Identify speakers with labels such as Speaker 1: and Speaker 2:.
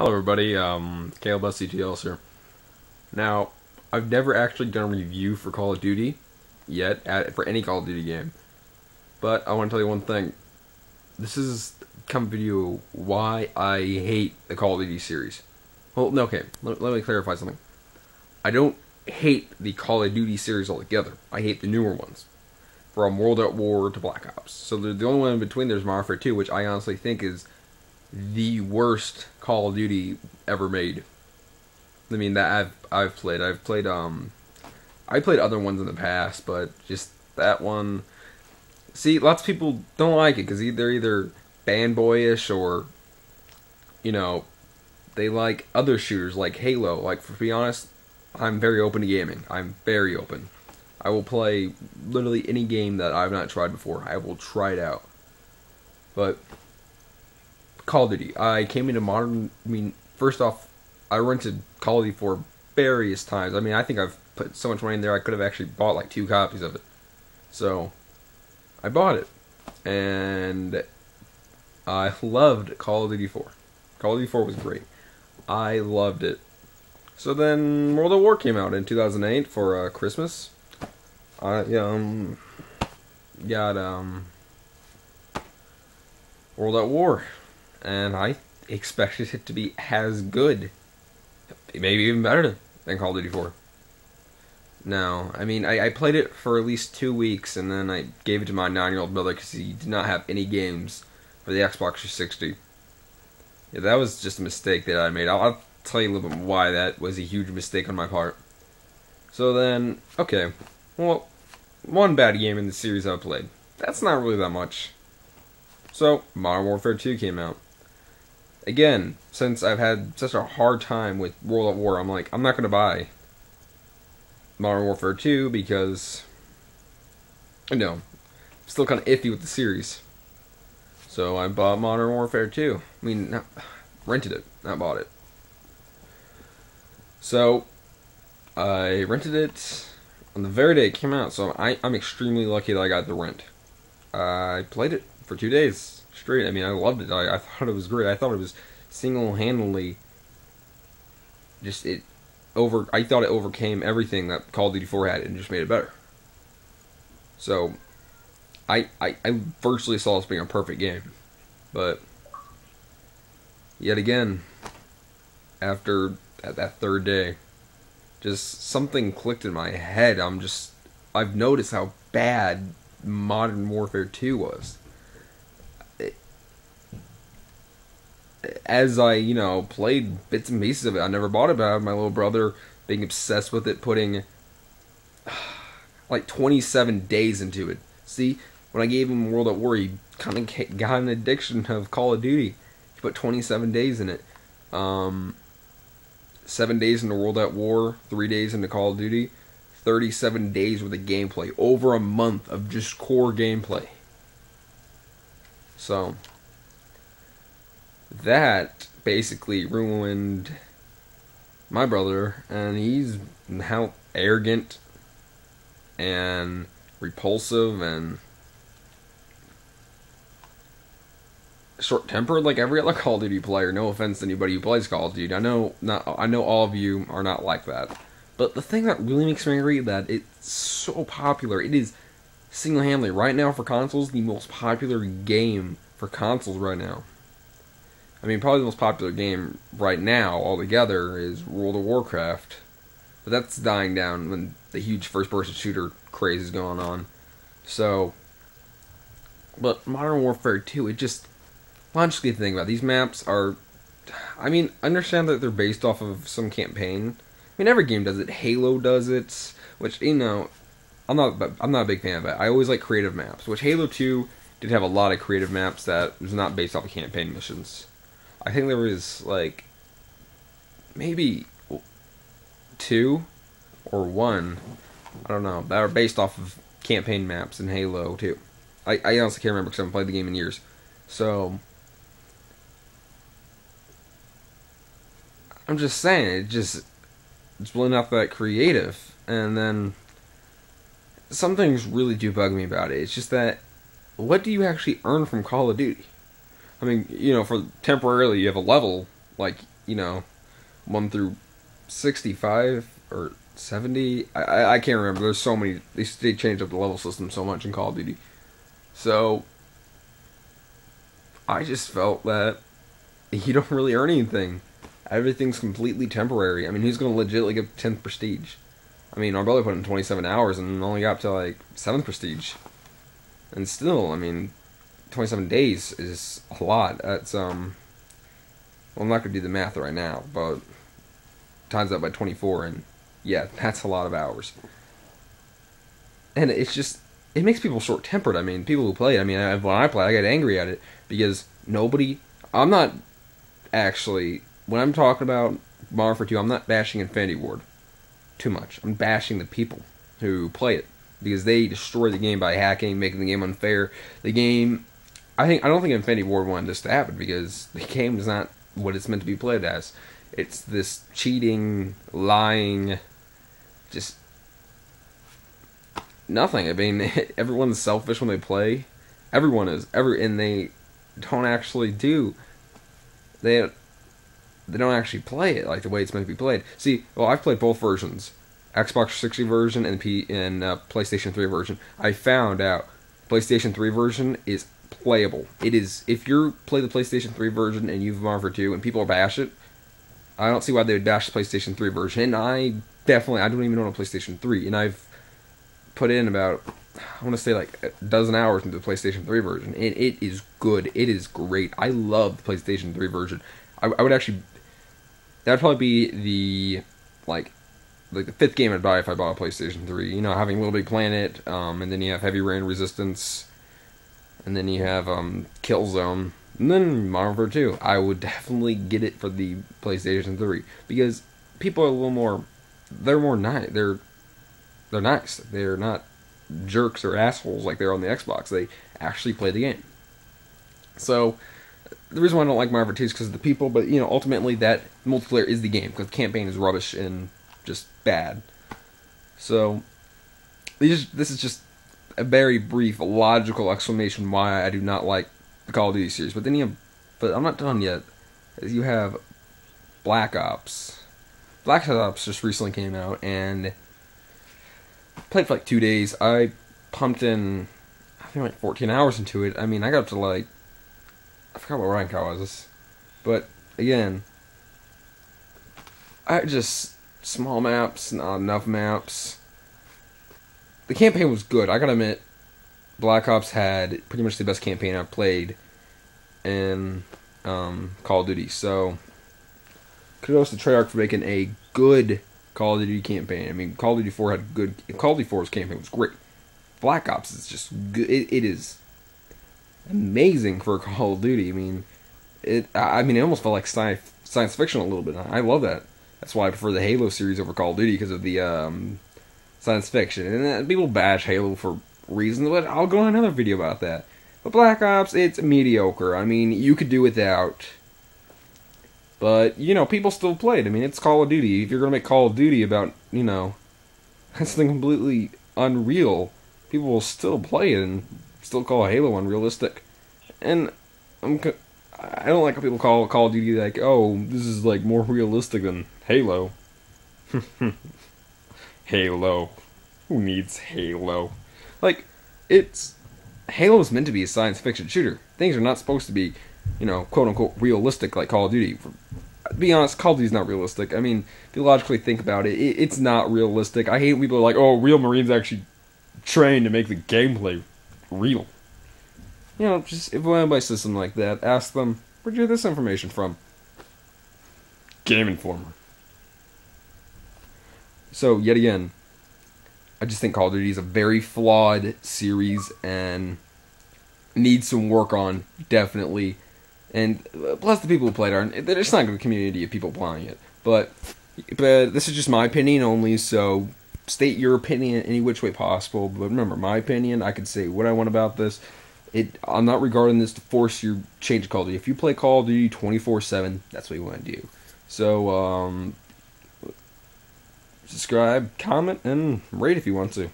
Speaker 1: Hello everybody, Caleb SCTL here. Now, I've never actually done a review for Call of Duty yet, for any Call of Duty game. But I want to tell you one thing. This is come video why I hate the Call of Duty series. Well, no, okay, let me clarify something. I don't hate the Call of Duty series altogether. I hate the newer ones. From World at War to Black Ops. So the only one in between there's Modern Warfare 2, which I honestly think is the worst Call of Duty ever made. I mean that I've played. I played other ones in the past, but just that one. See, lots of people don't like it because they're either fanboyish or, they like other shooters like Halo. Like, to be honest, I'm very open to gaming. I'm very open. I will play literally any game that I've not tried before. I will try it out. But Call of Duty. I came into modern. I mean, first off, I rented Call of Duty for various times. I mean, I think I've put so much money in there. I could have actually bought like 2 copies of it. So I bought it, and I loved Call of Duty 4. Call of Duty 4 was great. I loved it. So then World at War came out in 2008 for Christmas. I got World at War, and I expected it to be as good, maybe even better than Call of Duty 4. No, I mean, I played it for at least 2 weeks, and then I gave it to my 9-year-old brother because he did not have any games for the Xbox 360. Yeah, that was just a mistake that I made. I'll tell you a little bit why that was a huge mistake on my part. So then, okay, well, one bad game in the series I've played. That's not really that much. So, Modern Warfare 2 came out. Again, since I've had such a hard time with World at War, I'm like, I'm not going to buy Modern Warfare 2 because, I'm still kind of iffy with the series. So I bought Modern Warfare 2. I mean, rented it, not bought it. So, I rented it on the very day it came out, so I'm extremely lucky that I got the rent. I played it for 2 days straight. I mean, I loved it. I thought it was great. I thought it was single-handedly I thought it overcame everything that Call of Duty 4 had and just made it better. So, I virtually saw this being a perfect game. But, yet again, after that third day, just something clicked in my head. I've noticed how bad Modern Warfare 2 was. As I, played bits and pieces of it, I never bought it, but I had my little brother being obsessed with it, putting like 27 days into it. See, when I gave him World at War, he kind of got an addiction of Call of Duty. He put 27 days in it. 7 days into World at War, 3 days into Call of Duty, 37 days worth of gameplay. Over a month of just core gameplay. So, that basically ruined my brother, and he's now arrogant and repulsive and short-tempered like every other Call of Duty player. No offense to anybody who plays Call of Duty. I know all of you are not like that. But the thing that really makes me angry is that it's so popular. It is single-handedly, right now for consoles, the most popular game for consoles right now. I mean, probably the most popular game right now altogether is World of Warcraft. But that's dying down when the huge first-person shooter craze is going on. So, but Modern Warfare 2, it just, logically think about it, these maps are, I mean, understand that they're based off of some campaign. I mean, every game does it. Halo does it, which, I'm not a big fan of it. I always like creative maps, which Halo 2 did have a lot of creative maps that was not based off of campaign missions. I think there was, like, maybe 2 or 1, I don't know, that are based off of campaign maps in Halo 2. I honestly can't remember because I haven't played the game in years. So, I'm just saying, it's really not that creative. And then, some things really do bug me about it. It's just that, what do you actually earn from Call of Duty? I mean, for temporarily you have a level, like, 1 through 65 or 70. I can't remember. There's so many. They changed up the level system so much in Call of Duty. So I just felt that you don't really earn anything. Everything's completely temporary. I mean, who's going to legitimately get 10th prestige? I mean, our brother put in 27 hours and only got up to like 7th prestige. And still, I mean, 27 days is a lot. That's, well, I'm not going to do the math right now, but times that by 24, and yeah, that's a lot of hours. And it's just, it makes people short-tempered. I mean, people who play it, I mean, when I play, I get angry at it because I'm not actually, when I'm talking about Modern Warfare 2, I'm not bashing Infinity Ward too much. I'm bashing the people who play it because they destroy the game by hacking, making the game unfair. The game, I don't think Infinity Ward wanted this to happen because the game is not what it's meant to be played as. It's this cheating, lying, just nothing. I mean, everyone's selfish when they play. Everyone is. And they don't actually do. They don't actually play it like the way it's meant to be played. See, well, I've played both versions, Xbox 360 version and PlayStation 3 version. I found out PlayStation 3 version is playable. It is. If you play the PlayStation 3 version and you've Modern Warfare 2 and people bash it, I don't see why they would bash the PlayStation 3 version. And I don't even own a PlayStation 3, and I've put in about, I want to say like a dozen hours into the PlayStation 3 version, and it is good. It is great. I love the PlayStation 3 version. I would actually, that would probably be the the 5th game I'd buy if I bought a PlayStation 3. You know, having Little Big Planet, and then you have Heavy Rain Resistance, and then you have Killzone, and then Modern Warfare 2. I would definitely get it for the PlayStation 3 because people are a little more, they're more nice. They're nice. They're not jerks or assholes like they're on the Xbox. They actually play the game. So the reason why I don't like Modern Warfare 2 is because of the people, but ultimately that multiplayer is the game because the campaign is rubbish and just bad. So this is just a very brief, logical explanation why I do not like the Call of Duty series. But then but I'm not done yet. You have Black Ops. Black Ops just recently came out and played for like 2 days. I pumped in, I think, like 14 hours into it. I mean, I got up to like, I forgot what rank I was. But again, small maps, not enough maps. The campaign was good. I gotta admit, Black Ops had pretty much the best campaign I've played in Call of Duty. So kudos to Treyarch for making a good Call of Duty campaign. I mean, Call of Duty 4 had good. Call of Duty 4's campaign was great. Black Ops is just good. It is amazing for Call of Duty. I mean, it almost felt like science fiction a little bit. I love that. That's why I prefer the Halo series over Call of Duty because of the science fiction. And people bash Halo for reasons, but I'll go on another video about that. But Black Ops, it's mediocre. I mean, you could do without. But, people still play it. I mean, it's Call of Duty. If you're going to make Call of Duty about, something completely unreal, people will still play it and still call Halo unrealistic. And I don't like how people call Call of Duty like, oh, this is like more realistic than Halo. Halo. Who needs Halo? Like, Halo is meant to be a science fiction shooter. Things are not supposed to be, quote unquote realistic like Call of Duty. To be honest, Call of Duty is not realistic. I mean, if you logically think about it, it's not realistic. I hate when people are like, oh, real Marines actually trained to make the gameplay real. Just if anybody says something like that, ask them, where'd you get this information from? Game Informer. So, yet again, I just think Call of Duty is a very flawed series and needs some work on, definitely. And plus the people who play it they're just not a community of people playing it. But this is just my opinion only, so state your opinion any which way possible. But remember, my opinion, I can say what I want about this. I'm not regarding this to force you to change Call of Duty. If you play Call of Duty 24/7, that's what you want to do. So, subscribe, comment, and rate if you want to.